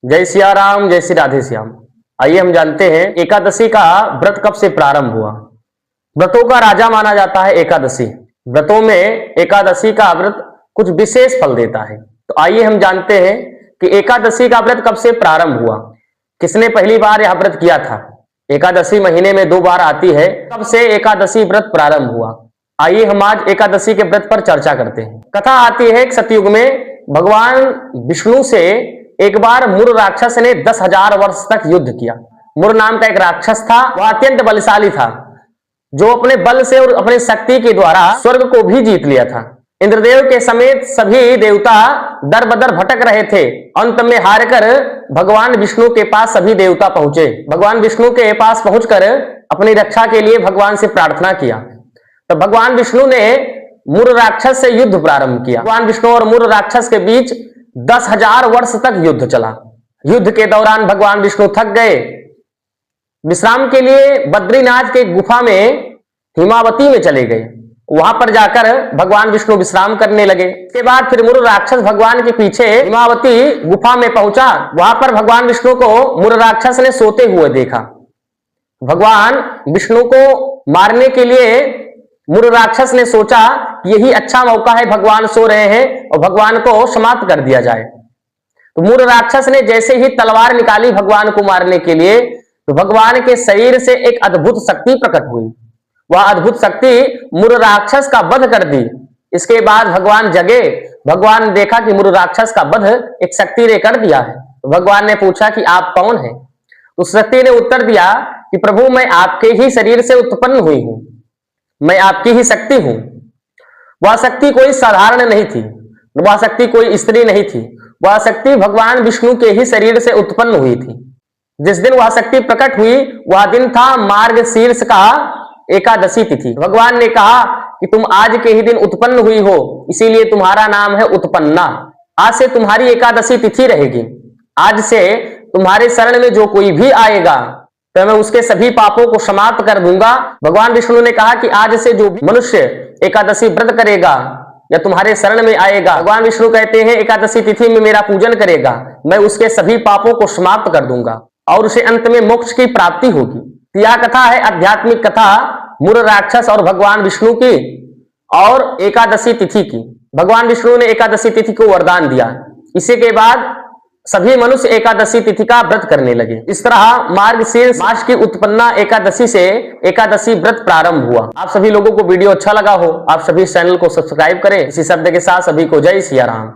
जय सिया राम, जय श्री राधे श्याम। आइए हम जानते हैं एकादशी का व्रत कब से प्रारंभ हुआ। व्रतों का राजा माना जाता है एकादशी। व्रतों में एकादशी का व्रत कुछ विशेष फल देता है। तो आइए हम जानते हैं कि एकादशी का व्रत कब से प्रारंभ हुआ, किसने पहली बार यह व्रत किया था। एकादशी महीने में 2 बार आती है, कब से एकादशी व्रत प्रारंभ हुआ। आइए हम आज एकादशी के व्रत पर चर्चा करते हैं। कथा आती है कि सतयुग में भगवान विष्णु से एक बार मुर राक्षस ने 10,000 वर्ष तक युद्ध किया। मुर नाम का एक राक्षस था, वह अत्यंत बलशाली था, जो अपने बल से और अपने शक्ति के द्वारा स्वर्ग को भी जीत लिया था। इंद्रदेव के समेत सभी देवता दर बदर भटक रहे थे। अंत में हारकर भगवान विष्णु के पास सभी देवता पहुंचे। भगवान विष्णु के पास पहुंचकर अपनी रक्षा के लिए भगवान से प्रार्थना किया। तो भगवान विष्णु ने मुर राक्षस से युद्ध प्रारंभ किया। भगवान विष्णु और मुर राक्षस के बीच 10,000 वर्ष तक युद्ध चला। युद्ध के दौरान भगवान विष्णु थक गए। विश्राम के लिए बद्रीनाथ के गुफा में हिमावती में चले गए। वहां पर जाकर भगवान विष्णु विश्राम करने लगे। इसके बाद फिर मुर राक्षस भगवान के पीछे हिमावती गुफा में पहुंचा। वहां पर भगवान विष्णु को मुर राक्षस ने सोते हुए देखा। भगवान विष्णु को मारने के लिए मुर राक्षस ने सोचा यही अच्छा मौका है, भगवान सो रहे हैं और भगवान को समाप्त कर दिया जाए। तो मुर राक्षस ने जैसे ही तलवार निकाली भगवान को मारने के लिए, तो भगवान के शरीर से एक अद्भुत शक्ति प्रकट हुई। वह अद्भुत शक्ति मुर राक्षस का वध कर दी। इसके बाद भगवान जगे। भगवान ने देखा कि मुर राक्षस का वध एक शक्ति ने कर दिया है। तो भगवान ने पूछा कि आप कौन हैं। उस शक्ति ने उत्तर दिया कि प्रभु, मैं आपके ही शरीर से उत्पन्न हुई हूं, मैं आपकी ही शक्ति हूं। वह शक्ति कोई साधारण नहीं थी, वह शक्ति कोई स्त्री नहीं थी, वह शक्ति भगवान विष्णु के ही शरीर से उत्पन्न हुई थी। जिस दिन वह शक्ति प्रकट हुई वह दिन था मार्गशीर्ष का एकादशी तिथि। भगवान ने कहा कि तुम आज के ही दिन उत्पन्न हुई हो, इसीलिए तुम्हारा नाम है उत्पन्ना। आज से तुम्हारी एकादशी तिथि रहेगी। आज से तुम्हारे शरण में जो कोई भी आएगा तो मैं उसके सभी पापों को समाप्त कर दूंगा। भगवान विष्णु ने कहा कि आज से जो भी मनुष्य एकादशी व्रत करेगा या तुम्हारे शरण में आएगा, भगवान विष्णु कहते हैं एकादशी तिथि में मेरा पूजन करेगा, मैं उसके सभी पापों को समाप्त कर दूंगा और उसे अंत में मोक्ष की प्राप्ति होगी। यह कथा है आध्यात्मिक कथा मुर राक्षस और भगवान विष्णु की और एकादशी तिथि की। भगवान विष्णु ने एकादशी तिथि को वरदान दिया। इसी के बाद सभी मनुष्य एकादशी तिथि का व्रत करने लगे। इस तरह मार्गशीर्ष मास की उत्पन्ना एकादशी से एकादशी व्रत प्रारंभ हुआ। आप सभी लोगों को वीडियो अच्छा लगा हो, आप सभी चैनल को सब्सक्राइब करें। इसी शब्द के साथ सभी को जय सिया राम।